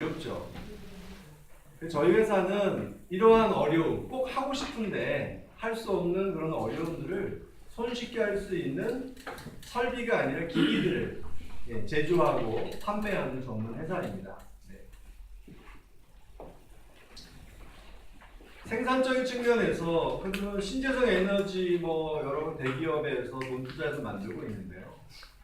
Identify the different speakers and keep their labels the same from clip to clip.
Speaker 1: 어렵죠. 저희 회사는 이러한 어려움, 꼭 하고 싶은데 할 수 없는 그런 어려움들을 손쉽게 할 수 있는 설비가 아니라 기기들을 제조하고 판매하는 전문 회사입니다. 네. 생산적인 측면에서 그러면 신재생 에너지 여러 대기업에서 돈 투자해서 만들고 있는데요.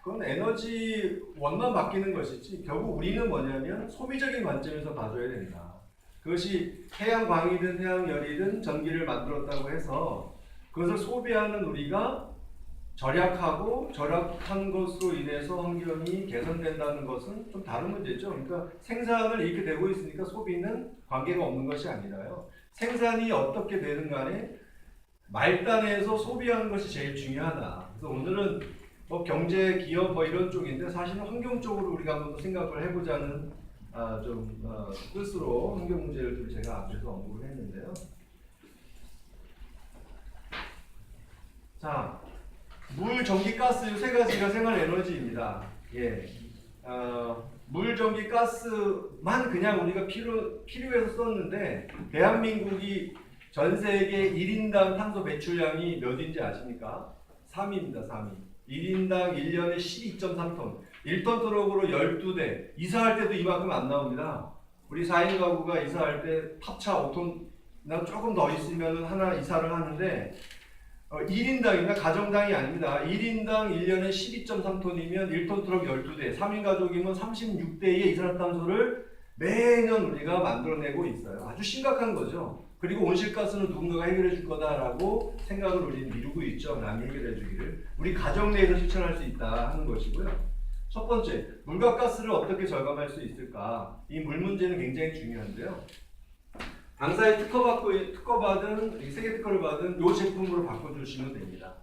Speaker 1: 그건 에너지 원만 바뀌는 것이지 결국 우리는 뭐냐면 소비적인 관점에서 봐줘야 된다. 그것이 태양광이든 태양열이든 전기를 만들었다고 해서 그것을 소비하는 우리가 절약한 것으로 인해서 환경이 개선된다는 것은 좀 다른 문제죠. 그러니까 생산을 이렇게 되고 있으니까 소비는 관계가 없는 것이 아니라요. 생산이 어떻게 되든 간에 말단에서 소비하는 것이 제일 중요하다. 그래서 오늘은 경제, 기업 이런 쪽인데 사실은 환경 쪽으로 우리가 한번 생각을 해보자는 뜻으로 환경 문제를 좀 제가 앞에서 언급을 했는데요. 자, 물, 전기, 가스 이 세 가지가 생활 에너지입니다. 예. 물, 전기, 가스만 그냥 우리가 필요해서 썼는데 대한민국이 전 세계 1인당 탄소 배출량이 몇인지 아십니까? 3위입니다. 3위. 1인당 1년에 12.3톤. 1톤 트럭으로 12대. 이사할 때도 이만큼 안 나옵니다. 우리 4인 가구가 이사할 때 탑차 5톤 조금 더 있으면 하나 이사를 하는데 1인당입니다. 가정당이 아닙니다. 1인당 1년에 12.3톤이면 1톤 트럭 12대, 3인 가족이면 36대의 이산화탄소를 매년 우리가 만들어내고 있어요. 아주 심각한 거죠. 그리고 온실가스는 누군가가 해결해 줄 거다라고 생각을 우리는 미루고 있죠. 남이 해결해 주기를. 우리 가정 내에서 실천할 수 있다 하는 것이고요. 첫 번째, 물과 가스를 어떻게 절감할 수 있을까? 이 물 문제는 굉장히 중요한데요. 당사에 특허받은, 세계 특허를 받은 이 제품으로 바꿔주시면 됩니다.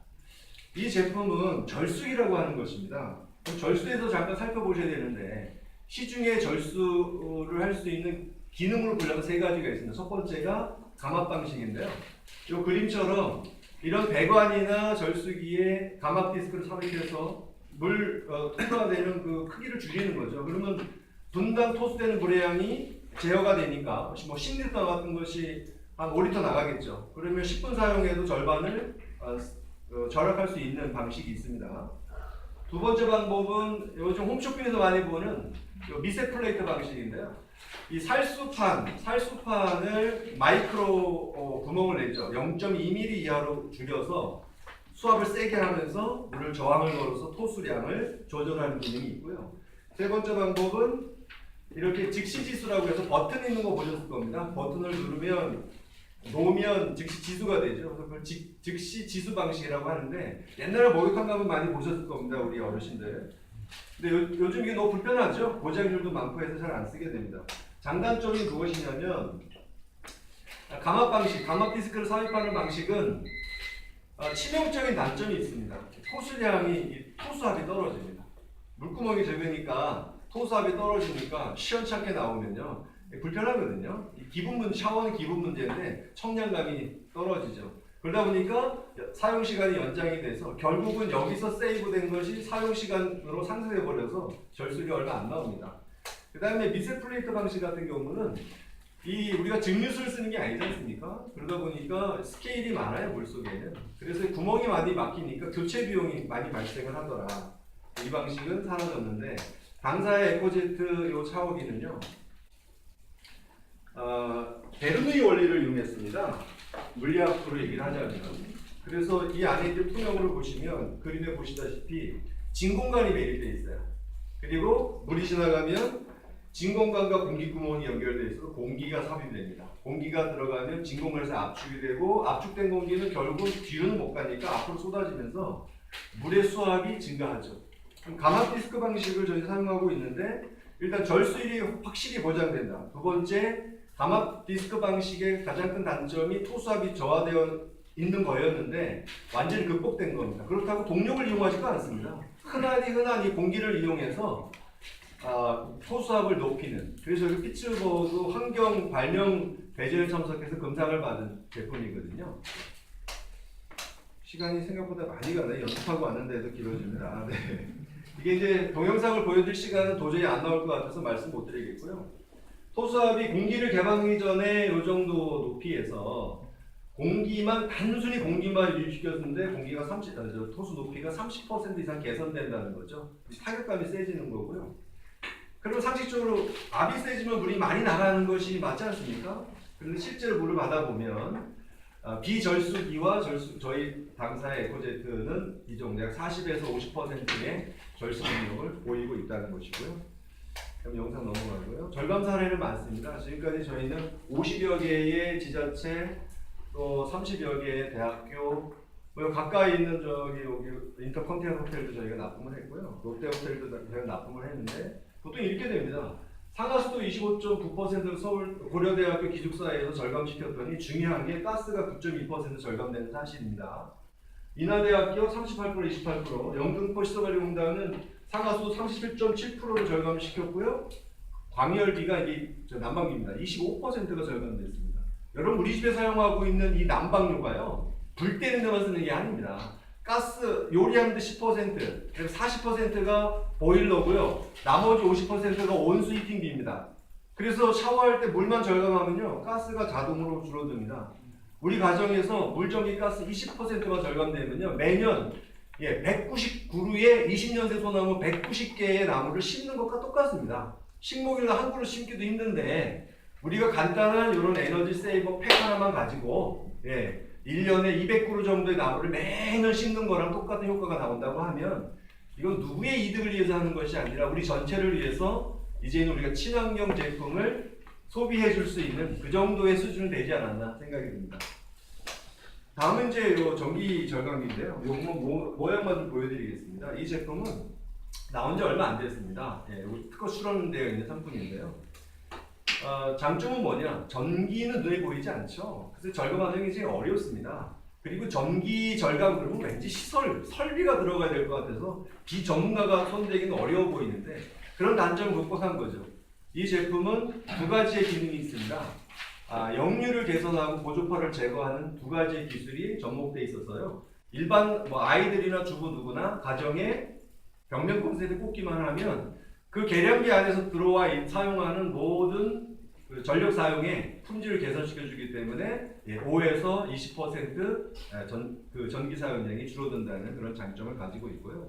Speaker 1: 이 제품은 절수기라고 하는 것입니다. 절수에서 잠깐 살펴보셔야 되는데 시중에 절수를 할 수 있는 기능으로 불려서 세 가지가 있습니다. 첫 번째가 감압 방식인데요. 이 그림처럼 이런 배관이나 절수기에 감압 디스크를 삽입해서 물 통과되는 그 크기를 줄이는 거죠. 그러면 분당 토수되는 물의 양이 제어가 되니까 10리터 같은 것이 한 5리터 나가겠죠. 그러면 10분 사용해도 절반을 절약할 수 있는 방식이 있습니다. 두 번째 방법은 요즘 홈쇼핑에서 많이 보는 미세 플레이트 방식인데요. 이 살수판을 마이크로 구멍을 내죠. 0.2mm 이하로 줄여서 수압을 세게 하면서 물을 저항을 걸어서 토수량을 조절하는 기능이 있고요. 세 번째 방법은 이렇게 즉시지수라고 해서 버튼 있는 거 보셨을 겁니다. 버튼을 놓으면 즉시 지수가 되죠. 그래서 그걸 즉시 지수 방식이라고 하는데 옛날에 목욕탕 가면 많이 보셨을 겁니다. 우리 어르신들. 근데 요즘 이게 너무 불편하죠. 고장률도 많고 해서 잘 안 쓰게 됩니다. 장단점이 무엇이냐면 감압 방식, 감압 디스크를 삽입하는 방식은 치명적인 단점이 있습니다. 토수압이 떨어집니다. 물구멍이 적으니까 토수압이 떨어지니까 시원찮게 나오면요 불편하거든요. 샤워는 기본 문제인데 청량감이 떨어지죠. 그러다 보니까 사용 시간이 연장이 돼서 결국은 여기서 세이브된 것이 사용 시간으로 상쇄돼 버려서 절수율이 얼마 안 나옵니다. 그 다음에 미세 플레이트 방식 같은 경우는 우리가 증류수를 쓰는 게 아니지 않습니까? 그러다 보니까 스케일이 많아요, 물속에는. 그래서 구멍이 많이 막히니까 교체 비용이 많이 발생을 하더라. 이 방식은 사라졌는데 당사의 에코제트 요 샤워기는요 베르누이 원리를 이용했습니다. 물리학으로 얘기를 하자면 그래서 이 안에 이제 투명으로 보시면 그림에 보시다시피 진공관이 매립되어 있어요. 그리고 물이 지나가면 진공관과 공기구멍이 연결되어 있어서 공기가 삽입됩니다. 공기가 들어가면 진공관에서 압축이 되고 압축된 공기는 결국 뒤로는 못 가니까 앞으로 쏟아지면서 물의 수압이 증가하죠. 감압 디스크 방식을 저희 사용하고 있는데 일단 절수율이 확실히 보장된다. 두 번째, 감압 디스크 방식의 가장 큰 단점이 토수압이 저하되어 있는 거였는데 완전히 극복된 겁니다. 그렇다고 동력을 이용하지도 않습니다. 흔한 이 공기를 이용해서 토수압을 높이는, 그래서 피츠버그 환경 발명 대전에 참석해서 금상을 받은 제품이거든요. 시간이 생각보다 많이 가네요. 연습하고 왔는데도 길어집니다. 네. 이게 이제 동영상을 보여드릴 시간은 도저히 안 나올 것 같아서 말씀 못 드리겠고요. 토수압이 공기를 개방하기 전에 이 정도 높이에서 단순히 공기만 유지시켰는데 토수 높이가 30% 이상 개선된다는 거죠. 타격감이 세지는 거고요. 그리고 상식적으로 압이 세지면 물이 많이 나가는 것이 맞지 않습니까? 그런데 실제로 물을 받아보면 비절수기와 저희 당사의 에코제트는 이 정도 약 40에서 50%의 절수 능력을 보이고 있다는 것이고요. 그럼 영상 넘어가고요. 절감 사례는 많습니다. 지금까지 저희는 50여 개의 지자체 또 30여 개의 대학교 가까이 있는 여기 인터컨티넨탈 호텔도 저희가 납품을 했고요. 롯데 호텔도 저희가 납품을 했는데 보통 이렇게 됩니다. 상하수도 25.9%를 서울 고려대학교 기숙사에서 절감시켰더니 중요한 게 가스가 9.2% 절감되는 사실입니다. 인하대학교 38% 28%, 영등포 시설관리공단은 상하수도 37.7%를 절감시켰고요. 광열비가 난방비입니다. 25%가 절감됐습니다. 여러분 우리 집에 사용하고 있는 이 난방료가요. 불 때는 데만 쓰는 게 아닙니다. 가스 요리하는데 10%, 그리고 40%가 보일러고요. 나머지 50%가 온수 히팅비입니다. 그래서 샤워할 때 물만 절감하면요. 가스가 자동으로 줄어듭니다. 우리 가정에서 물전기 가스 20%가 절감되면요. 매년 199그루에 20년새 소나무 190개의 나무를 심는 것과 똑같습니다. 식목일날 한 그루 심기도 힘든데 우리가 간단한 이런 에너지 세이버 팩 하나만 가지고 1년에 200그루 정도의 나무를 매년 심는 거랑 똑같은 효과가 나온다고 하면 이건 누구의 이득을 위해서 하는 것이 아니라 우리 전체를 위해서 이제는 우리가 친환경 제품을 소비해 줄 수 있는 그 정도의 수준은 되지 않았나 생각이 듭니다. 다음은 이제 전기 절감기인데요. 이거 모양만 좀 보여드리겠습니다. 이 제품은 나온 지 얼마 안 됐습니다. 특허 출원되어 있는 상품인데요. 장점은 뭐냐? 전기는 눈에 보이지 않죠. 그래서 절감하는 게 굉장히 어렵습니다. 그리고 전기 절감 그러면 왠지 설비가 들어가야 될 것 같아서 비전문가가 손대기는 어려워 보이는데 그런 단점을 극복한 거죠. 이 제품은 두 가지의 기능이 있습니다. 역류를 개선하고 고조파를 제거하는 두 가지의 기술이 접목되어 있어서요. 일반 아이들이나 주부 누구나 가정에 벽면 콘센트 꽂기만 하면 그 계량기 안에서 들어와 사용하는 모든 그 전력 사용의 품질을 개선시켜주기 때문에 5에서 20% 전기 사용량이 줄어든다는 그런 장점을 가지고 있고요.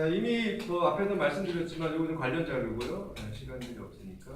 Speaker 1: 이미 앞에서 말씀드렸지만 이거는 관련 자료고요. 시간이 없으니까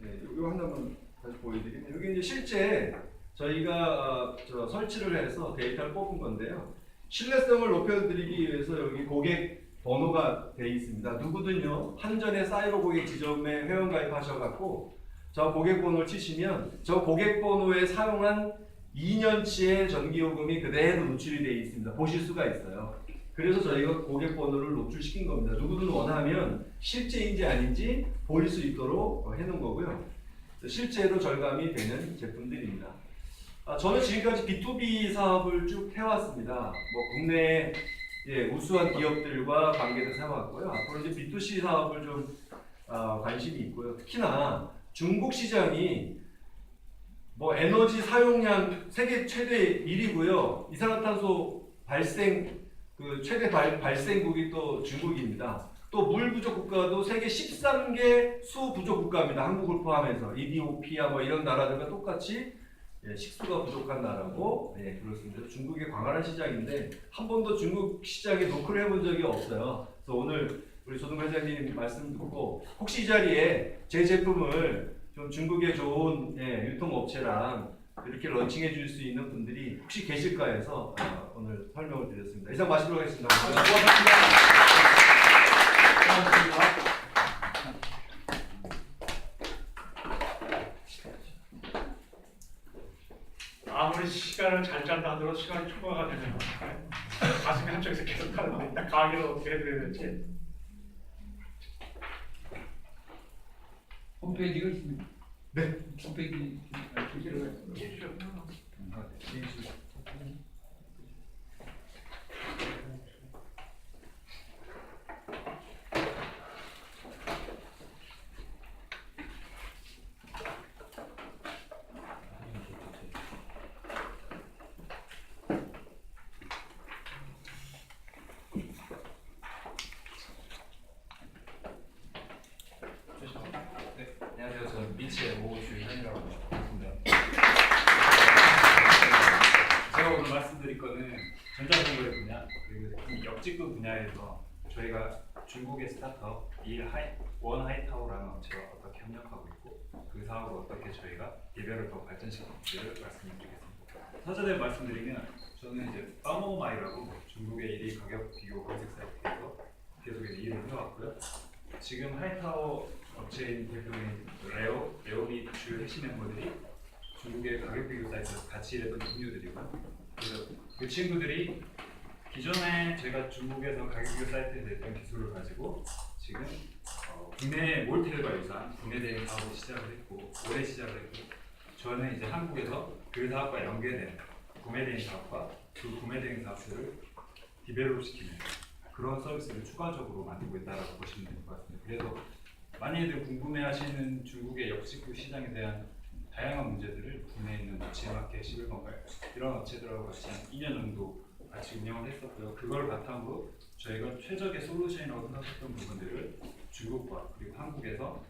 Speaker 1: 이거 하나만 다시 보여드리면 이게 이제 실제 저희가 설치를 해서 데이터를 뽑은 건데요. 신뢰성을 높여드리기 위해서 여기 고객 번호가 되어 있습니다. 누구든요 한전의 사이버 고객 지점에 회원 가입하셔갖고 저 고객 번호를 치시면 저 고객 번호에 사용한 2년치의 전기요금이 그대로 노출이 되어 있습니다. 보실 수가 있어요. 그래서 저희가 고객 번호를 노출시킨 겁니다. 누구든 원하면 실제인지 아닌지 보일 수 있도록 해놓은 거고요. 실제로 절감이 되는 제품들입니다. 저는 지금까지 B2B 사업을 쭉 해왔습니다. 국내 우수한 기업들과 관계를 해왔고요. 앞으로 이제 B2C 사업을 좀 관심이 있고요. 특히나 중국 시장이 에너지 사용량 세계 최대 1위고요. 이산화탄소 발생 최대 발생국이 또 중국입니다. 또 물 부족 국가도 세계 13개 수 부족 국가입니다. 한국을 포함해서 이디오피아 이런 나라들과 똑같이 식수가 부족한 나라고 그렇습니다. 중국의 광활한 시장인데 한 번도 중국 시장에 노크를 해본 적이 없어요. 그래서 오늘 우리 조동 회장님 말씀 듣고 혹시 이 자리에 제 제품을 좀 중국의 좋은 유통업체랑 이렇게 런칭해 줄 수 있는 분들이 혹시 계실까 해서 오늘 설명을 드렸습니다. 이상 마치도록 하겠습니다. 고맙습니다.
Speaker 2: 아무리 시간을 잘 짠다 하더라도 시간이 초과가 되면 가슴이 한쪽에서 계속 가는데 딱 가기를 어떻게 해드려야 될지.
Speaker 3: 홈페이지가 있습니다.
Speaker 1: 네.
Speaker 3: 홈페이지
Speaker 2: 해주죠.
Speaker 3: 이치의 오주현이라고 합니다. 제가 오늘 말씀드릴 거는 전자정보의 분야 그리고 이 역직구 분야에서 저희가 중국의 스타트업 원 하이타워라는 업체와 어떻게 협력하고 있고 그 사업을 어떻게 저희가 개별을 더 발전시킬지를 말씀드리겠습니다. 서자대로 말씀드리면 저는 이제 빠모마이라고 중국의 1위 가격 비교 검색 사이트에서 계속 일을 해왔고요. 지금 하이타워 업체인 대표인 레오니 주요 핵심 멤버들이 중국의 가격 비교 사이트에서 같이 일했던 동료들이고, 그래서 그 친구들이 기존에 제가 중국에서 가격 비교 사이트에 냈던 기술을 가지고 지금 국내 몰텔과 유사한 국내 대행 사업을 시작을 했고 올해 시작을 했고, 저는 이제 한국에서 그 사업과 연계된 구매 대행 사업과 그 구매 대행 사업들을 디벨롭 시키는 그런 서비스를 추가적으로 만들고 있다고 보시면 될 것 같습니다. 그래서 많이들 궁금해하시는 중국의 역직구 시장에 대한 다양한 문제들을 국내에 있는 지마켓, 11번가 이런 업체들하고 같이 한 2년 정도 같이 운영을 했었고요. 그걸 바탕으로 저희가 최적의 솔루션이라고 생각했던 부분들을 중국과 그리고 한국에서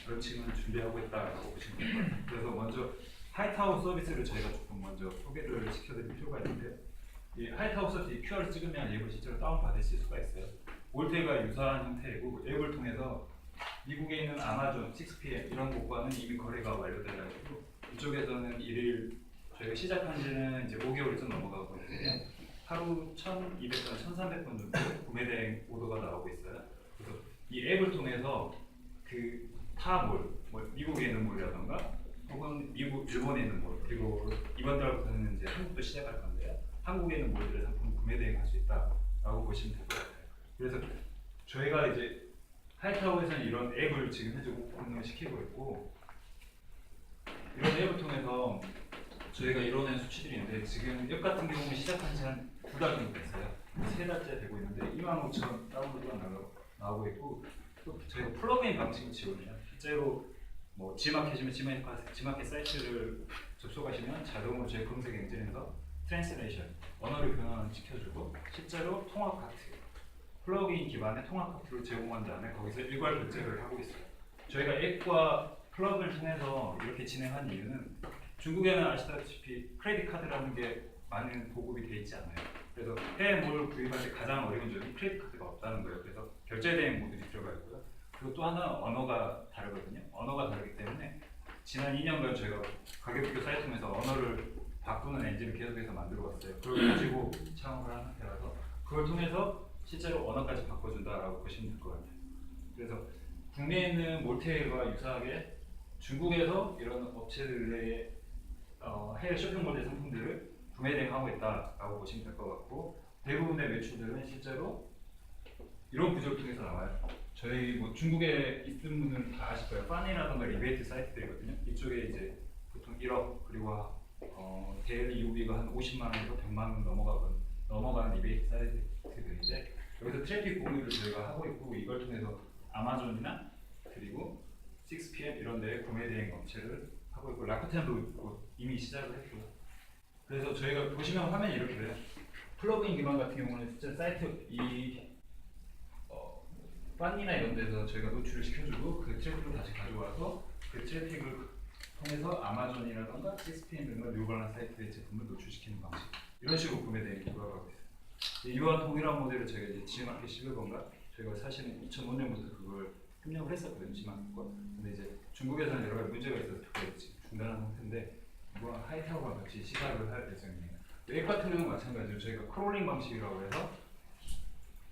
Speaker 3: 런칭을 준비하고 있다고 보시면 될 것 같아요. 그래서 먼저 하이타워 서비스를 저희가 조금 먼저 소개를 시켜드릴 필요가 있는데요. 이 하이타워 서비스 QR을 찍으면 앱을 실제로 다운받으실 수가 있어요. 올테가 유사한 형태이고 앱을 통해서 미국에 있는 아마존, 6PM 이런 곳과는 이미 거래가 완료돼가지고 이쪽에서는 일일 저희가 시작한 지는 이제 5개월이 좀 넘어가고 있는데 하루 1,200건, 1,300건 정도 구매 대행 오더가 나오고 있어요. 그래서 이 앱을 통해서 그 타 몰, 뭐 미국에 있는 몰이라던가 혹은 미국, 일본에 있는 몰, 그리고 이번 달부터는 이제 한국도 시작할 건데요. 한국에 있는 몰들의 상품 구매 대행할 수 있다라고 보시면 될 것 같아요. 그래서 저희가 이제 하이타워에서는 이런 앱을 지금 현재 운영을 시키고 있고, 이런 앱을 통해서 저희가 이뤄낸 수치들이 있는데 지금 앱 같은 경우는 시작한 지 한 2달 정도 됐어요. 3달째 되고 있는데 25,000 다운로드가 나오고 있고, 또 저희가 플러그인 방식을 지원해요. 실제로 뭐 G마켓이면 G마켓 사이트를 접속하시면 자동으로 저희 검색 엔진에서 트랜스레이션, 언어를 변환을 시켜주고 실제로 통합 카트, 플러그인 기반의 통합 카트를 제공한 다음에 거기서 일괄 결제를 하고 있어요. 저희가 앱과 플러그를 통해서 이렇게 진행한 이유는 중국에는 아시다시피 크레딧 카드라는 게 많은 보급이 돼 있지 않아요. 그래서 해외몰 구입할 때 가장 어려운 점이 크레딧 카드가 없다는 거예요. 그래서 결제 대행 모듈이 들어가 있고요. 그리고 또 하나 언어가 다르거든요. 언어가 다르기 때문에 지난 2년간 저희가 가격 비교 사이트 통해서 언어를 바꾸는 엔진을 계속해서 만들어 왔어요. 그걸 가지고 창업을 한 상태라서 그걸 통해서 실제로 언어까지 바꿔준다라고 보시면 될 것 같아요. 그래서 국내에 있는 몰테일과 유사하게 중국에서 이런 업체들의 해외 쇼핑몰의 상품들을 구매 대행하고 있다라고 보시면 될 것 같고, 대부분의 매출들은 실제로 이런 구조를 통해서 나와요. 저희 뭐 중국에 있는 분들은 다 아실 거예요. 파니라던가 리베이트 사이트들이거든요. 이쪽에 이제 보통 1억 그리고 대일 이후비가 한 50만 원에서 100만 원 넘어가는 리베이트 사이트들인데 여기서 트래픽 공유를 저희가 하고 있고, 이걸 통해서 아마존이나 그리고 6PM 이런 데 구매 대행 업체를 하고 있고, 라쿠텐도 이미 시작을 했고요. 그래서 저희가 보시면 화면이 이렇게 돼요. 플러그인 기반 같은 경우는 실제 사이트 판이나 이런 데서 저희가 노출을 시켜주고 그 트래픽을 다시 가져와서 그 트래픽을 통해서 아마존이라던가 6PM 등과 뉴발란스 사이트의 제품을 노출시키는 방식, 이런 식으로 구매 대행이 돌아가고 있어요. 이와 동일한 모델을 저희가 이제 G마켓 11번가 저희가 사실은 2005년부터 그걸 협력을 했었거든요. G마켓과. 근데 이제 중국에서는 여러 가지 문제가 있어서 그걸 지금 중단한 상태인데 이거 하이타워와 같이 시작을 할 예정입니다. 앱 같은 경우는 마찬가지로 저희가 크롤링 방식이라고 해서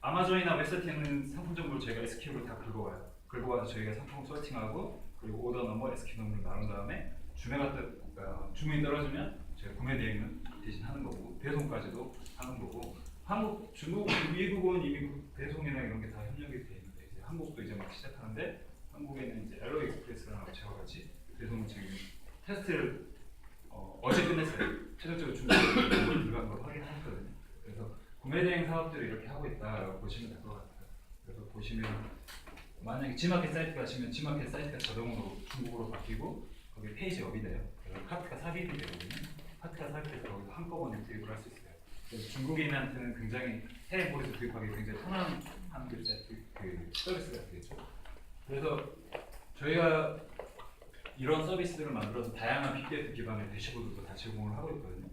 Speaker 3: 아마존이나 웹사이트에 있는 상품 정보를 저희가 SQ로 다 긁어와요. 긁어와서 저희가 상품을 서칭하고 그리고 오더 넘버, SQ 넘버를 나눈 다음에 주문이 떨어지면 저희가 구매 대행은 대신 하는 거고 배송까지도 하는 거고, 중국, 미국은 이미 배송이나 이런 게 다 협력이 돼 있는데 이제 한국도 이제 막 시작하는데 한국에는 이제 엘로 익스프레스라는 업체와 같이 배송을 지금 테스트를 어제 끝냈어요. 최종적으로 중국에 들어간 걸 확인했거든요. 그래서 구매 대행 사업들을 이렇게 하고 있다라고 보시면 될 것 같아요. 그래서 보시면 만약에 G마켓 사이트 가시면 G마켓 사이트가 자동으로 중국어로 바뀌고 거기 페이지 업이 돼요. 그래서 카트가 삽입이 되거든요. 카트가 삽입돼서 거기서 한꺼번에 구입을 할 수 있어요. 그래서 중국인한테는 굉장히 해외몰에서 구입하기 굉장히 편한 그 서비스가 되겠죠. 그래서 저희가 이런 서비스들을 만들어서 다양한 빅데이터 기반의 대시보드도 다 제공을 하고 있거든요.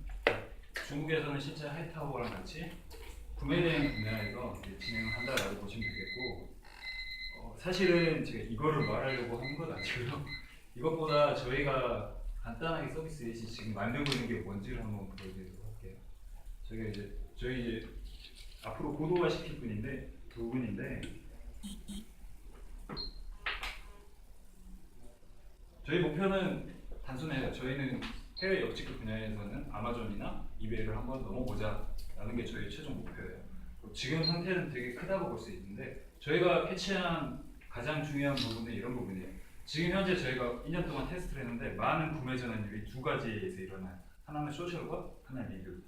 Speaker 3: 중국에서는 실제 하이타워랑 같이 구매 대행 분야에서 이제 진행을 한다라고 보시면 되겠고, 사실은 제가 이거를 말하려고 하는 건 아니고요. 이것보다 저희가 간단하게 서비스 예시 지금 만들고 있는 게 뭔지를 한번 보여드리도록 할게요. 저희 이제 앞으로 고도화 시킬 부분인데 저희 목표는 단순해요. 저희는 해외 역직급 분야에서는 아마존이나 이베이를 한번 넘어보자라는 게 저희 최종 목표예요. 지금 상태는 되게 크다고 볼 수 있는데 저희가 캐치한 가장 중요한 부분은 이런 부분이에요. 지금 현재 저희가 2년 동안 테스트를 했는데 많은 구매 전환율이 두 가지에서 일어나요. 하나는 소셜과 하나는 리뷰.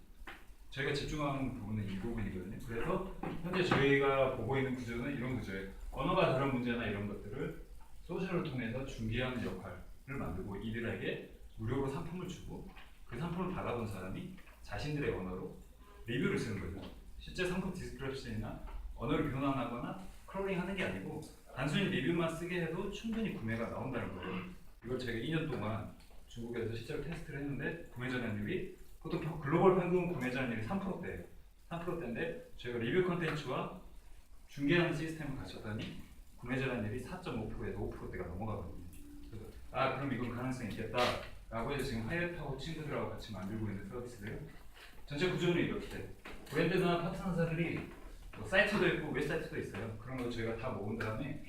Speaker 3: 저희가 집중하는 부분은 이 부분이거든요. 그래서 현재 저희가 보고 있는 구조는 이런 구조예요. 언어가 다른 문제나 이런 것들을 소셜을 통해서 중개하는 역할을 만들고 이들에게 무료로 상품을 주고 그 상품을 받아본 사람이 자신들의 언어로 리뷰를 쓰는 거죠. 실제 상품 디스크립션이나 언어를 변환하거나 크롤링하는 게 아니고 단순히 리뷰만 쓰게 해도 충분히 구매가 나온다는 거예요. 이걸 제가 2년 동안 중국에서 실제로 테스트를 했는데 구매 전환율이 보통 글로벌 평균 구매 전환율이 3%대예요. 3%대인데 저희가 리뷰 컨텐츠와 중개하는 시스템을 갖췄더니 구매 전환율이 4.5%에서 5%대가 넘어가거든요. 그래서 그럼 이건 가능성이 있겠다라고 해서 지금 하이타워 친구들하고 같이 만들고 있는 서비스예요. 전체 구조는 이렇게 돼요. 브랜드나 파트너사들이 뭐 사이트도 있고 웹사이트도 있어요. 그런 거 저희가 다 모은 다음에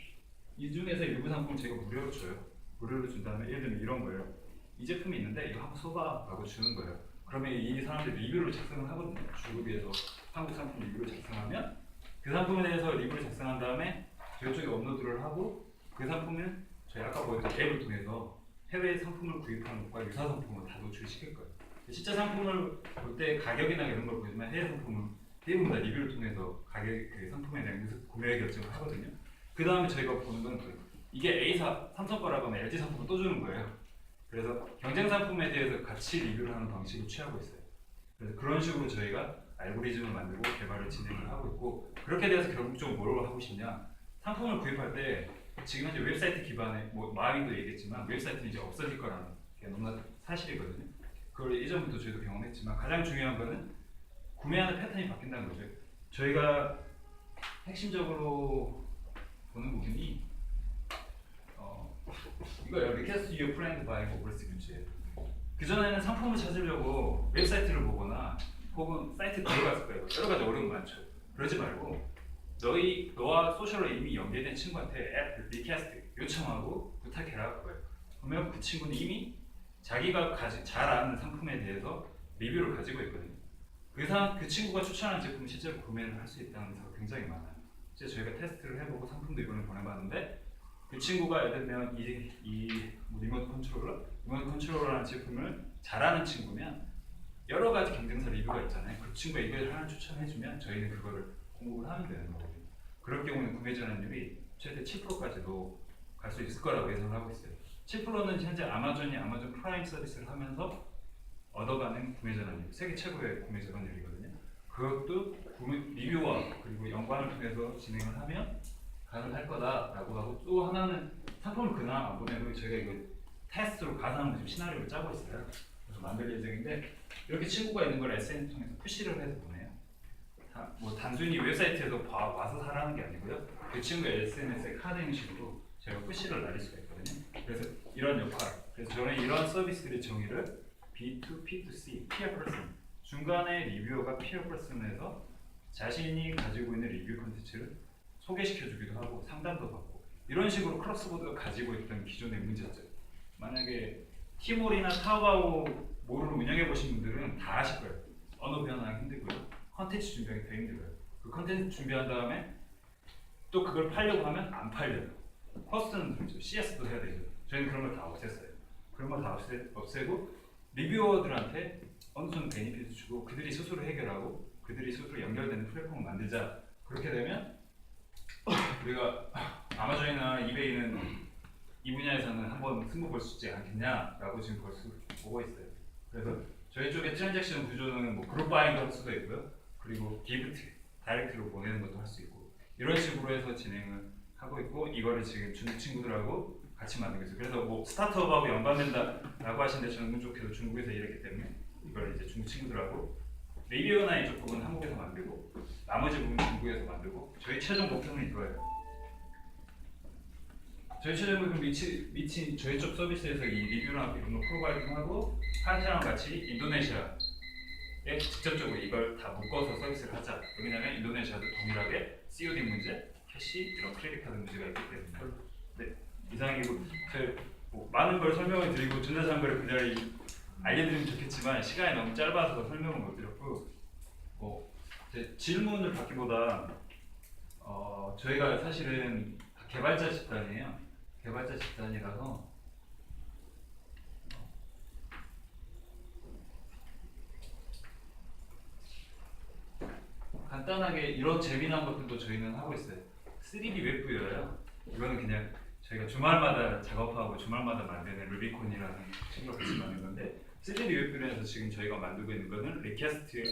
Speaker 3: 이 중에서 일부 상품 제가 무료로 줘요. 무료로 준 다음에 예를 들면 이런 거예요. 이 제품이 있는데 이거 한번 써봐라고 주는 거예요. 그러면 이 사람들이 리뷰를 작성을 하거든요. 중국에서 한국 상품 리뷰를 작성하면 그 상품에 대해서 리뷰를 작성한 다음에 저희 쪽에 업로드를 하고 그 상품은 저희 아까 보여드린 앱을 통해서 해외 상품을 구입하는 것과 유사 상품을 다 노출시킬 거예요. 실제 상품을 볼 때 가격이나 이런 걸 보지만 해외 상품은 대부분 다 리뷰를 통해서 그 상품에 대한 구매 결정을 하거든요. 그 다음에 저희가 보는 건 이게 A사 삼성 거라고 하면 LG 상품을 또 주는 거예요. 그래서 경쟁 상품에 대해서 같이 리뷰를 하는 방식을 취하고 있어요. 그래서 그런 식으로 저희가 알고리즘을 만들고 개발을 진행을 하고 있고, 그렇게 돼서 결국적으로 뭘 하고 싶냐, 상품을 구입할 때 지금 현재 웹사이트 기반의 마윈도 얘기했지만 웹사이트는 이제 없어질 거라는 게 너무나 사실이거든요. 그걸 예전부터 저희도 경험했지만 가장 중요한 거는 구매하는 패턴이 바뀐다는 거죠. 저희가 핵심적으로 보는 부분이 이거예요. Request your friend by Google Search예요. 그전에는 상품을 찾으려고 웹사이트를 보거나 혹은 사이트에 들어갔을 거예요. 여러 가지 어려움이 많죠. 그러지 말고 너와 소셜로 이미 연계된 친구한테 앱 리퀘스트 요청하고 부탁해라 그거예요. 그러면 그 친구는 이미 자기가 잘 아는 상품에 대해서 리뷰를 가지고 있거든요. 그 친구가 추천한 제품 실제로 구매를 할 수 있다는 데서 굉장히 많아요. 실제 저희가 테스트를 해보고 상품도 이번에 보내봤는데 그 친구가 예를 들면 리모트 컨트롤러라는 제품을 잘하는 친구면 여러 가지 경쟁사 리뷰가 있잖아요. 그 친구가 이걸 하나 추천해주면 저희는 그거를 공급을 하면 되는 거거든요. 그럴 경우는 구매 전환율이 최대 7%까지도 갈 수 있을 거라고 예상을 하고 있어요. 7%는 현재 아마존이 아마존 프라임 서비스를 하면서 얻어가는 구매 전환율, 세계 최고의 구매 전환율이거든요. 그것도 리뷰와 그리고 연관을 통해서 진행을 하면 가능할 거다라고 하고, 또 하나는 상품을 그날 안 보내고 저희가 이거 테스트로 가상으로 지금 시나리오를 짜고 있어요. 그래서 만들 예정인데 이렇게 친구가 있는 걸 SNS 통해서 푸시를 해서 보내요. 단순히 웹사이트에서 와서 사라는 게 아니고요. 그 친구의 SNS에 카드 형식으로 제가 푸시를 날릴 수가 있거든요. 그래서 이런 역할, 그래서 저는 이런 서비스들의 정의를 B2P2C, 피어 퍼슨, 중간에 리뷰어가 피어 퍼슨에서 자신이 가지고 있는 리뷰 콘텐츠를 소개시켜주기도 하고 상담도 받고, 이런 식으로 크로스보드가 가지고 있던 기존의 문제점, 만약에 티몰이나 타오바오몰을 운영해 보신 분들은 다 아실 거예요. 언어 변환하기 힘들고요, 컨텐츠 준비하기 더 힘들어요. 그 컨텐츠 준비한 다음에 또 그걸 팔려고 하면 안 팔려요. 코스트는 들죠. CS도 해야 되죠. 저희는 그런 걸 다 없앴어요. 그런 걸 다 없애고 리뷰어들한테 어느 정도 베니핏을 주고 그들이 스스로 해결하고 그들이 스스로 연결되는 플랫폼을 만들자. 그렇게 되면 우리가 아마존이나 이베이는 이 분야에서는 한번 승부 볼 수 있지 않겠냐라고 지금 벌써 보고 있어요. 그래서 저희 쪽에 트랜잭션 구조는 그룹 바잉도 할 수도 있고요. 그리고 기프트, 다이렉트로 보내는 것도 할 수 있고, 이런 식으로 해서 진행을 하고 있고, 이거를 지금 중국 친구들하고 같이 만들고 있어요. 그래서 뭐 스타트업하고 연관된다라고 하시는데 저는 운 좋게도 중국에서 일했기 때문에 이걸 이제 중국 친구들하고 레이비어나 이쪽 부분 한국에서 만들고 나머지 부분 중국에서 만들고 저희 최종 목표는 이거예요. 저희 최종 목표는 미친 저희 쪽 서비스에서 이 리뷰랑 이런 거 프로바이딩하고 한시랑 같이 인도네시아에 직접적으로 이걸 다 묶어서 서비스를 하자. 왜냐하면 인도네시아도 동일하게 COD 문제, 캐시 이런 크레딧 카드 문제가 있기 때문에. 네, 이상이고 뭐 많은 걸 설명을 드리고 전자상거래 분야를 알려드리면 좋겠지만 시간이 너무 짧아서 설명을 못 드렸고 제 질문을 받기보다 저희가 사실은 다 개발자 집단이에요. 개발자 집단이라서 간단하게 이런 재미난 것들도 저희는 하고 있어요. 3D 웹뷰여요. 이거는 그냥 저희가 주말마다 작업하고 주말마다 만드는 루비콘이라는 친구가 같이 만든 건데 3D 웹뷰에서 지금 저희가 만들고 있는 거는 리퀘스트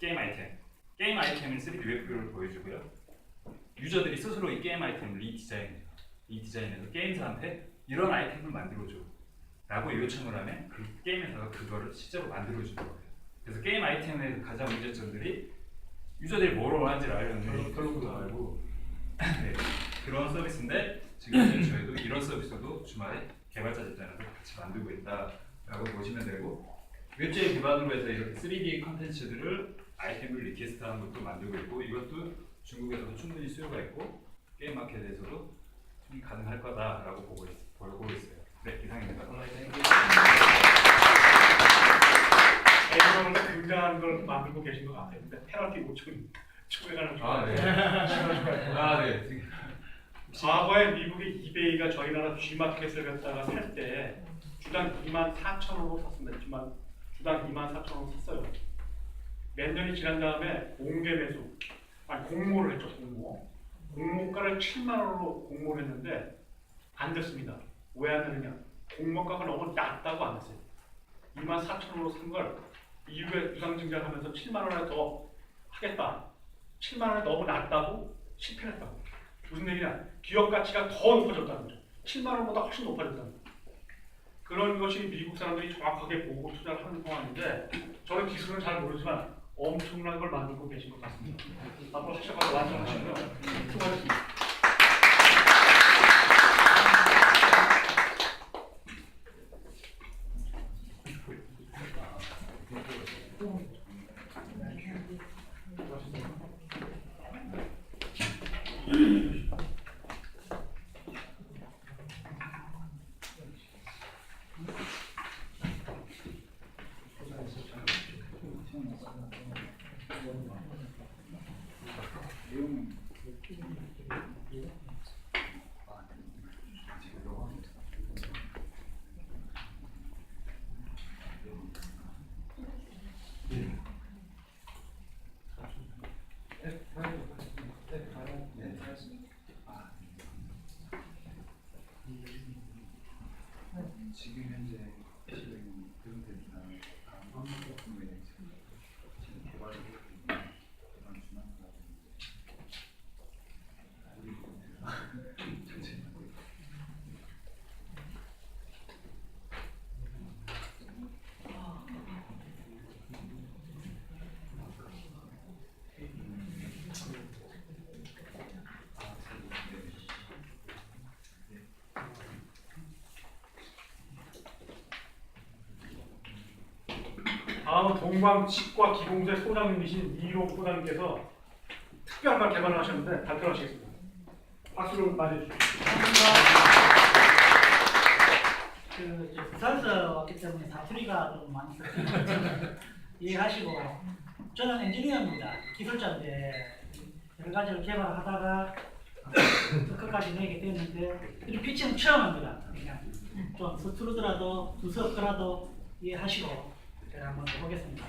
Speaker 3: 게임 아이템. 게임 아이템은 3D 웹뷰를 보여주고요. 유저들이 스스로 이 게임 아이템을 리디자인해서 게임사한테 이런 아이템을 만들어줘 라고 요청을 하면 그 게임 회사가 그거를 실제로 만들어주는 거예요. 그래서 게임 아이템의 가장 문제점들이 유저들이 뭐를 원하는지를 알려면 별로도 알고 네, 그런 서비스인데 지금 저희도 이런 서비스도 주말에 개발자 집단에서 같이 만들고 있다라고 보시면 되고 웹제이 기반으로 해서 이렇게 3D 컨텐츠들을 아이템을 리퀘스트하는 것도 만들고 있고 이것도 중국에서도 충분히 수요가 있고 게임 마켓에서도 충분히 가능할 거다라고 보고 있어요. 네, 이상입니다.
Speaker 2: 애들은 굉장한 걸 만들고 계신 것 같아요. 근데 페널티 5천 초과가는
Speaker 3: 네.
Speaker 2: 과거에 미국의 이베이가 저희 나라 G마켓을 갖다가 살 때 주당 24,000원으로 샀습니다. 주당 24,000원으로 샀어요. 몇 년이 지난 다음에 공개 매수, 공모를 했죠. 공모가를 7만 원으로 공모를 했는데 안 됐습니다. 왜 안 되느냐? 공모가가 너무 낮다고 안 됐어요. 24,000원으로 산 걸 이후에 유상증자하면서 7만 원에 더 하겠다. 7만 원에 너무 낮다고 실패했다고. 무슨 얘기냐? 기업 가치가 더 높아졌다는 거죠. 7만 원보다 훨씬 높아졌다는 거죠. 그런 것이 미국 사람들이 정확하게 보고 투자를 하는 상황인데 저는 기술은 잘 모르지만 엄청난 걸 만들고 계신 것 같습니다. 앞으로 하셔서 완성하시면 수고하셨습니다.
Speaker 3: 지금 현재 실행 그런데나 다음 부분에 지금 개발을 하고 있는 그런 준항사가
Speaker 2: 다음은 동광치과 기공세 소장님이신 이용 소장님께서 특별한 걸 개발하셨는데 발표하시겠습니다. 박수를 맞이해주십시오.
Speaker 4: 부산에서 왔기 때문에 사투리가 좀 많이 섞이는 이해하시고 저는 엔지니어입니다. 기술자인데 여러 가지를 개발하다가 끝까지 내게 됐는데 이 피치는 처음입니다. 그냥 좀 서투르더라도 두서없더라도 이해하시고 제가 한번 해보겠습니다.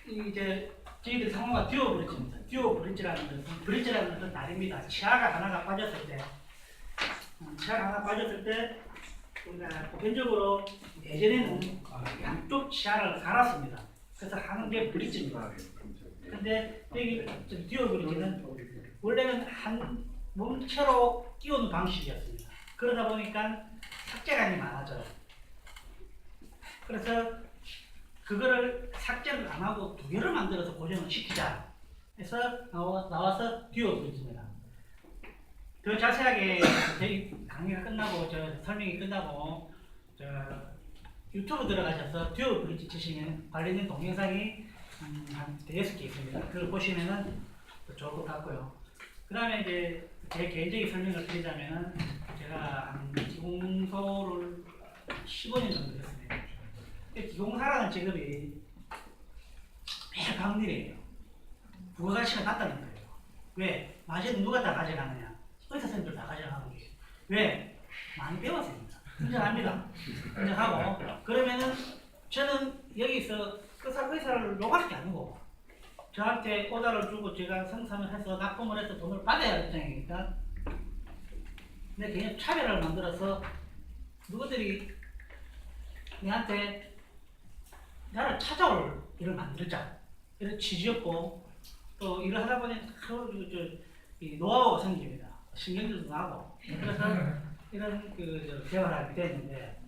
Speaker 4: 이제 저희들 상호가 듀오 브릿지입니다. 듀오 브릿지라는 것은 다릅니다. 치아가 하나가 빠졌을 때 치아가 하나 빠졌을 때 우리가 보편적으로 예전에는 양쪽 치아를 갈았습니다. 그래서 하는 게 브릿지입니다. 근데 여기 듀오 브릿지는 원래는 한 문체로 띄우는 방식이었습니다. 그러다 보니까 삭제량이 많아져요. 그래서 그거를 삭제를 안 하고 두 개를 만들어서 고정을 시키자 해서 나와서 듀오 브릿지입니다. 더 자세하게 저희 강의가 끝나고 설명이 끝나고 유튜브 들어가셔서 듀오 브릿지 치시면 관련된 동영상이 한 6개 있습니다. 그걸 보시면은 더 좋을 것 같고요. 그 다음에 이제 제 개인적인 설명을 드리자면은 제가 한 기공소를 15년 정도 됐습니다. 기공사라는 직업이 매일 박일이에요. 부가가치가 낮다는 거예요. 왜? 낮에는 누가 다 가져가느냐? 의사 선생님들 다 가져가는 거예요. 왜? 많이 배웠습니다. 인정합니다. 인정하고 그러면은 저는 여기서 의사를 욕할 게 아니고 저한테 오다를 주고 제가 생산을 해서 납품을 해서 돈을 받아야 할 입장이니까 근데 그냥 차별을 만들어서 누구들이 내한테 나를 찾아올 일을 만들자 이런 취지였고 또 일을 하다 보니 이 노하우가 생깁니다. 신경질도 나고 그래서 이런 대화를 하게 됐는데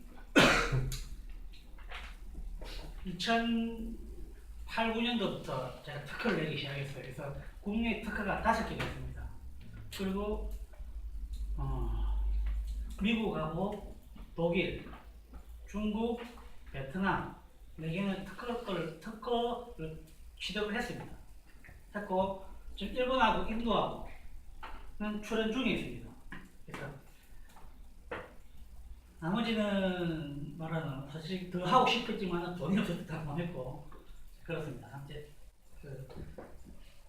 Speaker 4: 2008, 9년도부터 제가 특허를 내기 시작했어요. 그래서 국내 특허가 5개가 있습니다. 그리고 미국하고 독일, 중국, 베트남 4개는 특허를 취득을 했습니다. 했고 지금 일본하고 인도하고는 출연 중에 있습니다. 그래서 나머지는 말하는 사실 더 하고 싶었지만 돈이 없어서 다 못했고 그렇습니다. 이제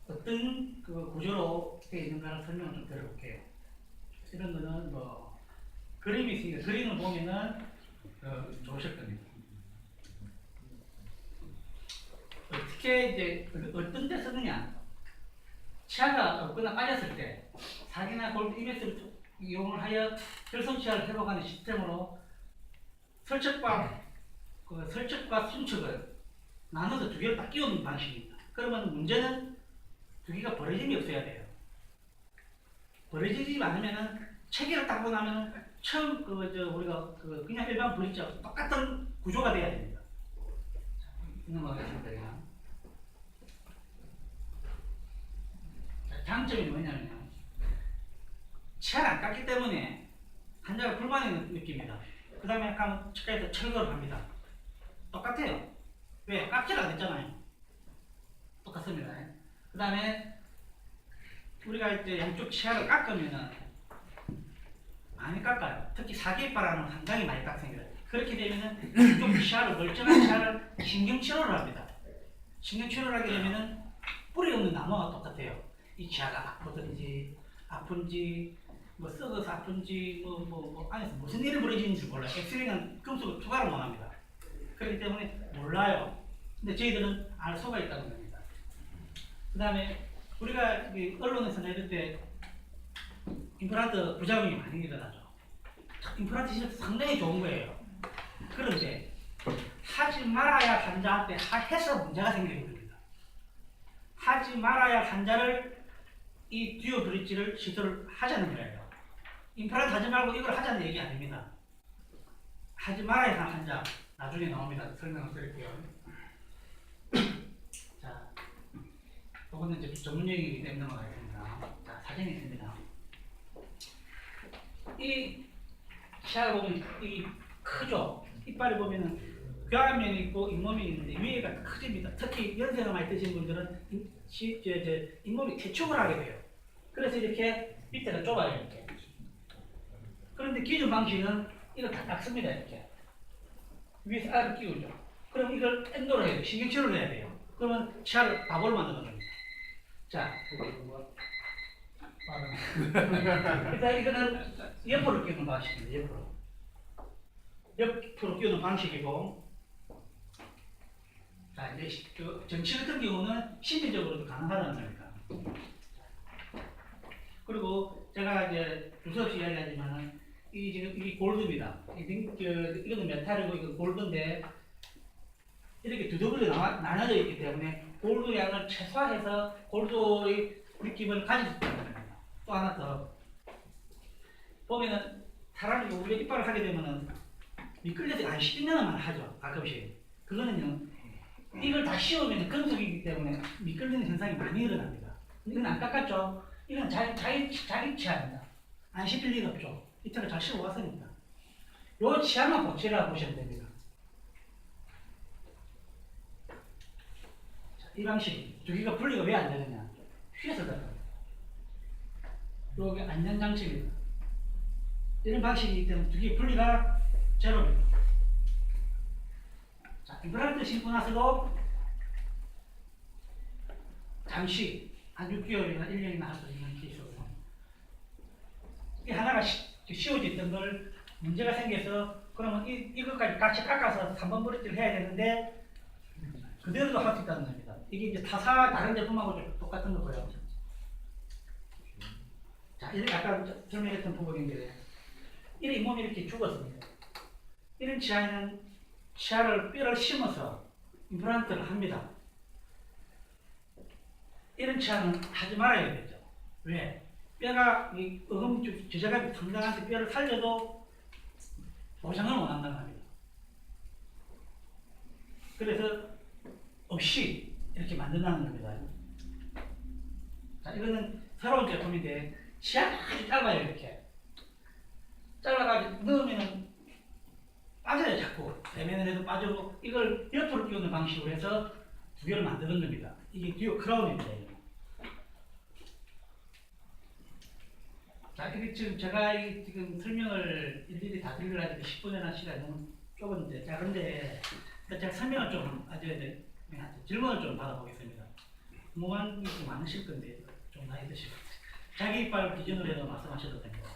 Speaker 4: 어떤 구조로 되어 있는가를 설명을 좀 드려볼게요. 이런 거는 뭐 그림이 있으니까 그림을 보면은 좋으실 겁니다. 어떻게 이제 어떤 데 쓰느냐? 치아가 없거나 빠졌을 때 사기나 골드 EMS를 이용을 하여 혈성 치아를 회복하는 시스템으로 설척과 순척을 나눠서 2개를 딱 끼우는 방식입니다. 그러면 문제는 2개가 벌어짐이 없어야 돼요. 벌어지지 않으면은 체계를 딱 보고 나면은 처음 우리가 그냥 일반 브릿지하고 똑같은 구조가 돼야 됩니다. 넘어가겠습니다. 장점이 뭐냐면요. 치아를 안 깎기 때문에 환자가 불만을 느낍니다. 그 다음에 약간 치과에서 철거를 합니다. 똑같아요. 왜? 깎지를 않았잖아요. 똑같습니다. 그 다음에 우리가 이제 양쪽 치아를 깎으면은 많이 깎아요. 특히 사기이빨하는 상당히 많이 깎습니다. 그렇게 되면은 양쪽 치아를 멀쩡한 치아를 신경치료를 합니다. 신경치료를 하게 되면은 뿌리 없는 나무와 똑같아요. 이 치아가 아픈지 뭐 썩어서 아픈지 안에서 무슨 일이 벌어지는지 몰라요. 엑스레이는 금속을 투과를 못합니다. 그렇기 때문에 몰라요. 근데 저희들은 알 수가 있다는 겁니다. 그 다음에 우리가 언론에서 내릴 때 임플란트 부작용이 많이 일어나죠. 임플란트 시절 상당히 좋은 거예요. 그런데 하지 말아야 환자한테 해서 문제가 생기는 겁니다. 하지 말아야 환자를 이 듀오 브릿지를 시도를 하자는 거예요. 임플란트 하지 말고 이걸 하자는 얘기 아닙니다. 하지 말아야 하는 환자 나중에 나옵니다. 설명을 드릴게요. 자, 이거는 이제 전문 용어이기 때문에 넘어가겠습니다. 자, 사진이 있습니다. 이 치아를 보면 이 크죠? 이빨을 보면은 뼈면이 있고 잇몸이 있는데 위에가 커집니다. 특히 연세가 많이 드신 분들은 잇몸이 퇴축을 하게 돼요. 그래서 이렇게 밑에가 좁아요. 이렇게. 그런데 기존 방식은 이걸 다 닦습니다. 이렇게. 위에서 알을 끼우죠. 그럼 이걸 엔도로 해야 돼요. 신경치료를 해야 돼요. 그러면 치아를 바보로 만드는 겁니다. 자, 일단 이거는 옆으로 끼우는 방식입니다. 옆으로 끼우는 방식이고, 자 이제 정치 같은 경우는 심리적으로도 가능하다는 겁니다. 그리고 제가 이제 두서없이 이야기하지만은 이 골드입니다. 이거는 메탈이고 이거 골드인데 이렇게 두 덩어리로 나눠져 있기 때문에 골드 양을 최소화해서 골드의 느낌을 가질 수 있다는 겁니다. 또 하나 더 보면은 사람이 우리가 이빨을 하게 되면은 미끌려서 한 10년만 하죠. 가끔씩. 그거는요. 이걸 다 씌우면 금속이기 때문에 미끌리는 현상이 많이 일어납니다. 이건 안 깎았죠. 이건 자기 치아입니다. 안 씹힐 일 없죠. 이때가 잘 씌워 왔으니까. 요 치아만 고치라 보시면 됩니다. 자, 이 방식, 저기가 분리가 왜 안 되느냐? 휘어서 닦아요. 요게 안전장치입니다. 이런 방식이기 때문에 두 개 분리가 제로입니다. 자, 임플란트 신고 나서도 잠시 한 6개월이나 1년이나 할 수 있는 케이스거든요. 이 하나가 씌워져 있던 걸 문제가 생겨서 그러면 이것까지 같이 깎아서 3번 브릿지를 해야 되는데 그대로도 할 수 있다는 겁니다. 이게 이제 타사 다른 제품하고 좀 똑같은 거고요. 자, 이렇게 아까 설명했던 부분인데 이런 잇몸이 이렇게 죽었습니다. 이런 치아에는 치아를 뼈를 심어서 임플란트를 합니다. 이런 치아는 하지 말아야 되죠. 왜? 뼈가 이 저자가 상당한테 뼈를 살려도 보상을 원한다는 겁니다. 그래서 없이 이렇게 만든다는 겁니다. 자, 이거는 새로운 제품인데 치아가 아주 짧아요. 이렇게 잘라가지고 넣으면은 빠져요. 자꾸 대면을 해도 빠져고 이걸 옆으로 끼우는 방식으로 해서 두 개를 만드는 겁니다. 이게 듀오 크라운입니다. 이거. 자, 이게 지금 제가 지금 설명을 일일이 다 드리려니까 10분이나 시간이 너무 좁은데 작은데 제가 설명을 좀 아줘야 돼. 질문을 좀 받아보겠습니다. 궁금한 게 좀 많으실 건데 좀 나이 드시고 자기 이빨 기준으로 해서 말씀하셔도 됩니다.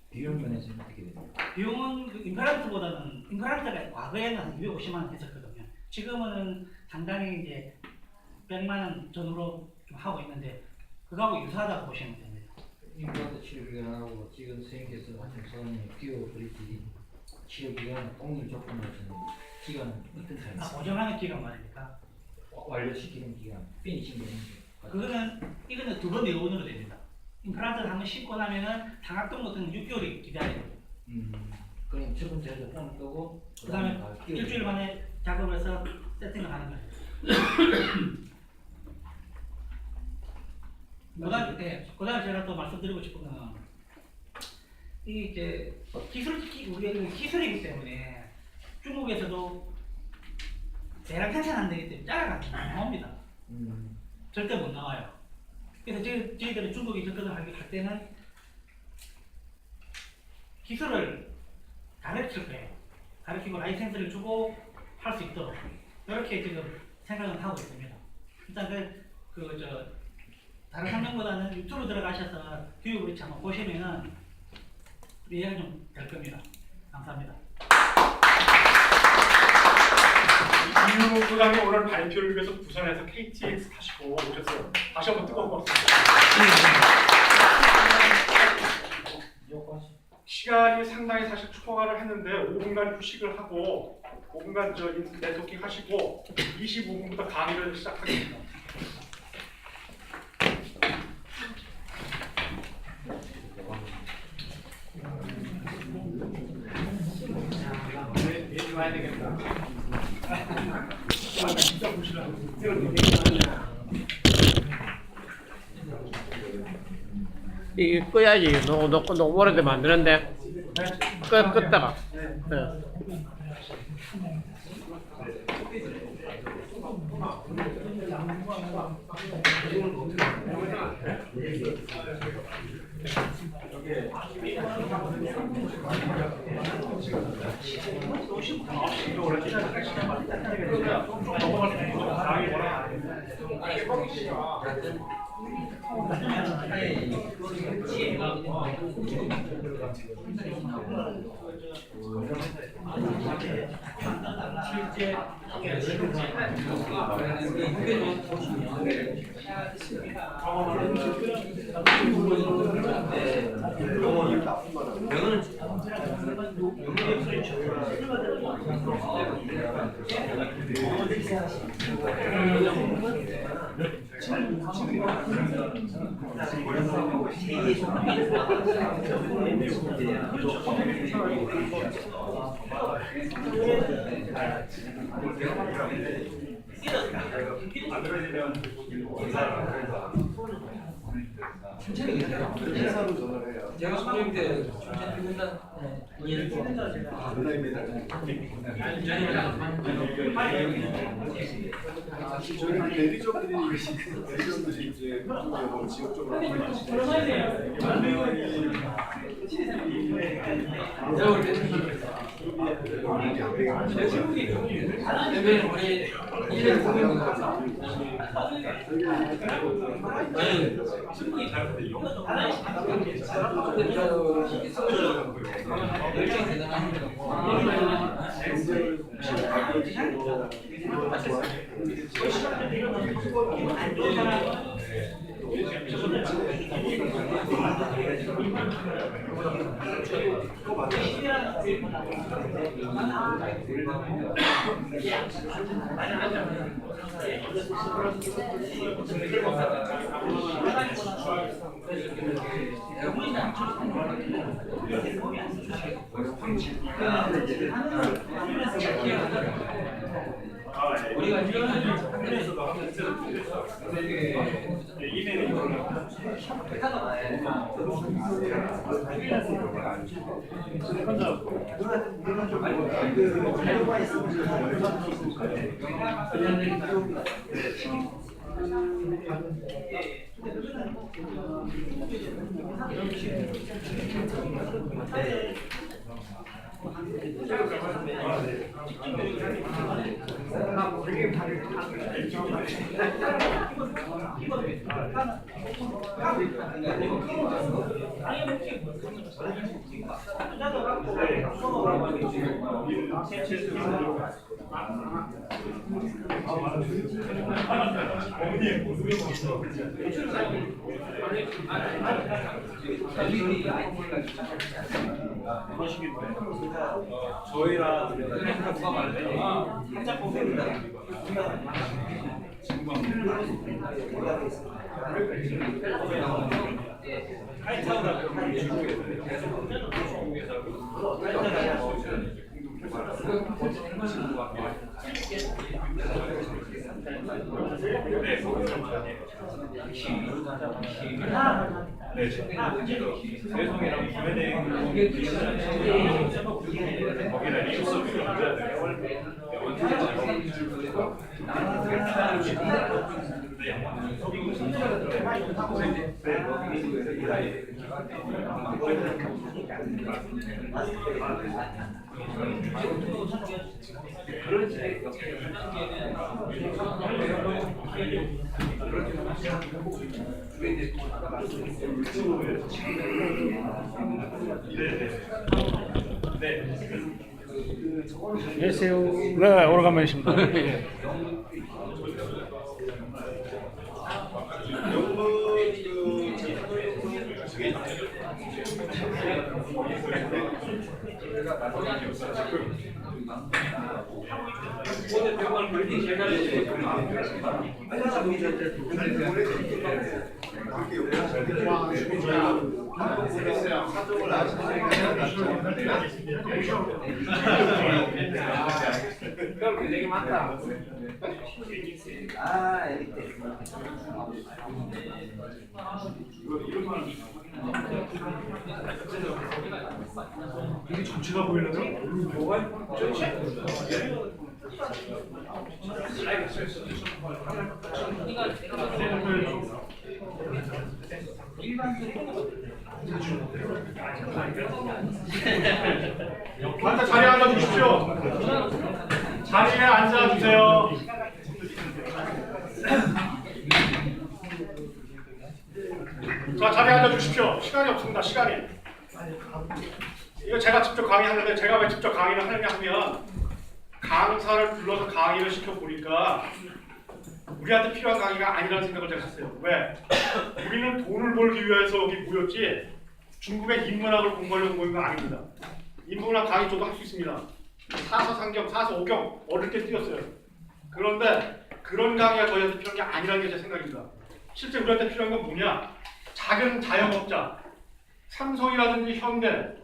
Speaker 5: 비용 면에서는 어떻게 돼요?
Speaker 4: 비용은 그 임플란트보다는 임플란트가 과거에는 250만 원 했었거든요. 지금은 상당히 이제 100만 원 전후로 좀 하고 있는데 그거하고 유사하다고 보시면 됩니다.
Speaker 5: 임플란트 치료 기간하고 지금 선생님께서 하신 소원이 듀오 브릿지 치료 기간 동일 조건으로서는 기간은 어떤 차이가 있어요?
Speaker 4: 고정하는 기간 말입니까?
Speaker 5: 완료시키는 기간, 피니싱 되는 게
Speaker 4: 그거는 이거는 두 번 내원으로 됩니다. 임플란트를 한번 심고 나면은 장학금 같은 6개월이 기다려야 됩니다.
Speaker 5: 그럼 첫 번째로 뽕을 끄고
Speaker 4: 그 다음에 일주일 만에 작업을 해서 세팅을 하는 거예요. 그다음에 제가 또 말씀드리고 싶은 건 이 이제 우리가 기술이기 때문에 중국에서도 대량 생산 안 되기 때문에 짜라가 안 나옵니다. 절대 못 나와요. 그래서 저희들은 중국에 접근을 할 때는 기술을 가르칠 거예요. 가르치고 라이센스를 주고 할 수 있도록 이렇게 지금 생각을 하고 있습니다. 일단 다른 설명보다는 유튜브 들어가셔서 듀오 브릿지 한번 보시면은 이해가 좀 될 겁니다. 감사합니다.
Speaker 2: 이윤호 소장이 오늘 발표를 위해서 부산에서 KTX 타시고 오셨어요. 다시 한번 뜨거운 박수. 시간이 상당히 사실 초과를 했는데 5분간 휴식을 하고 5분간 네트워킹 하시고 25분부터 강의를 시작하겠습니다.
Speaker 1: 와야 되겠다.
Speaker 6: 이 끄야지. 너무 오래돼 만드는데 끄다가.
Speaker 1: 회사로 전화를 해요.
Speaker 5: 제가 소임 때 천천히 듣는다. 이해를 좀.
Speaker 1: 저희는 대리점들이 이제 그쪽에 너무 지역적으로
Speaker 5: 우리가
Speaker 3: 저희랑 대성이랑 구매대행 거기다 리소스
Speaker 2: 안녕하세요. 네, 오래간만이십니다.
Speaker 5: 되게 많다. 아,
Speaker 2: 이게 정치가 보이려면 뭐가 좋지? 앉아 자리에 앉아주십시오. 자리에 앉아주세요. 자, 자리에 앉아주십시오. 시간이 없습니다. 시간이. 이거 제가 직접 강의하는데 제가 왜 직접 강의를 하느냐 하면 강사를 불러서 강의를 시켜보니까 우리한테 필요한 강의가 아니라는 생각을 제가 했어요. 왜? 우리는 돈을 벌기 위해서 여기 모였지 중국의 인문학을 공부하려고 모인 건 아닙니다. 인문학 강의 저도 할 수 있습니다. 사서상경, 사서오경 어릴 때 뛰었어요. 그런데 그런 강의가 저희한테 필요한 게 아니라는 게 제 생각입니다. 실제 우리한테 필요한 건 뭐냐? 작은 자영업자, 삼성이라든지 현대,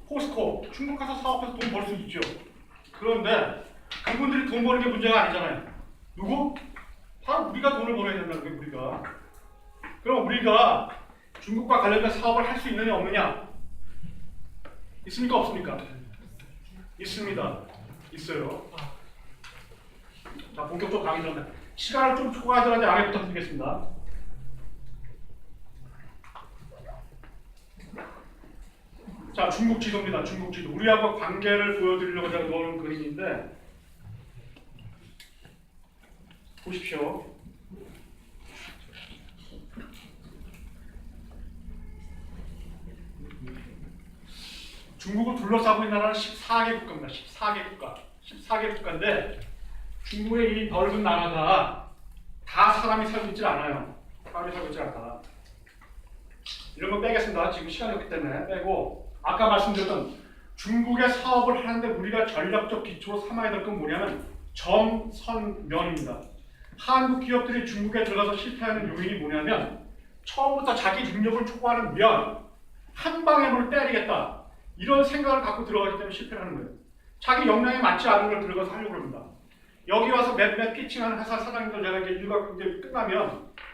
Speaker 2: 포스코, 중국 가서 사업해서 돈 벌 수 있죠. 그런데 그분들이 돈 버는 게 문제가 아니잖아요. 누구? 바로 우리가 돈을 벌어야 된다는 게 우리가. 그럼 우리가 중국과 관련된 사업을 할 수 있느냐 없느냐? 있습니까 없습니까? 있습니다. 있어요. 자, 본격적으로 강의 전에 시간을 좀 초과하더라도 양해 부탁드리겠습니다. 자, 중국 지도입니다. 중국 지도. 우리하고 관계를 보여드리려고 제가 넣어놓은 그림인데 보십시오. 중국을 둘러싸고 있는 나라는 14개 국가입니다. 14개 국가. 14개 국가인데 중국의 이 넓은 나라가 다 사람이 살고 있질 않아요. 사람이 살고 있질 않다. 이런 거 빼겠습니다. 지금 시간이 없기 때문에 빼고 아까 말씀드렸던 중국의 사업을 하는데 우리가 전략적 기초로 삼아야 될 건 뭐냐면 정선면입니다. 한국 기업들이 중국에 들어가서 실패하는 요인이 뭐냐면 처음부터 자기 능력을 초과하는 면, 한 방에 뭘 때리겠다. 이런 생각을 갖고 들어가기 때문에 실패를 하는 거예요. 자기 역량에 맞지 않은 걸 들어가서 하려고 합니다. 여기 와서 몇몇 피칭하는 회사 사장님들 제가 이제 일과 경쟁이 끝나면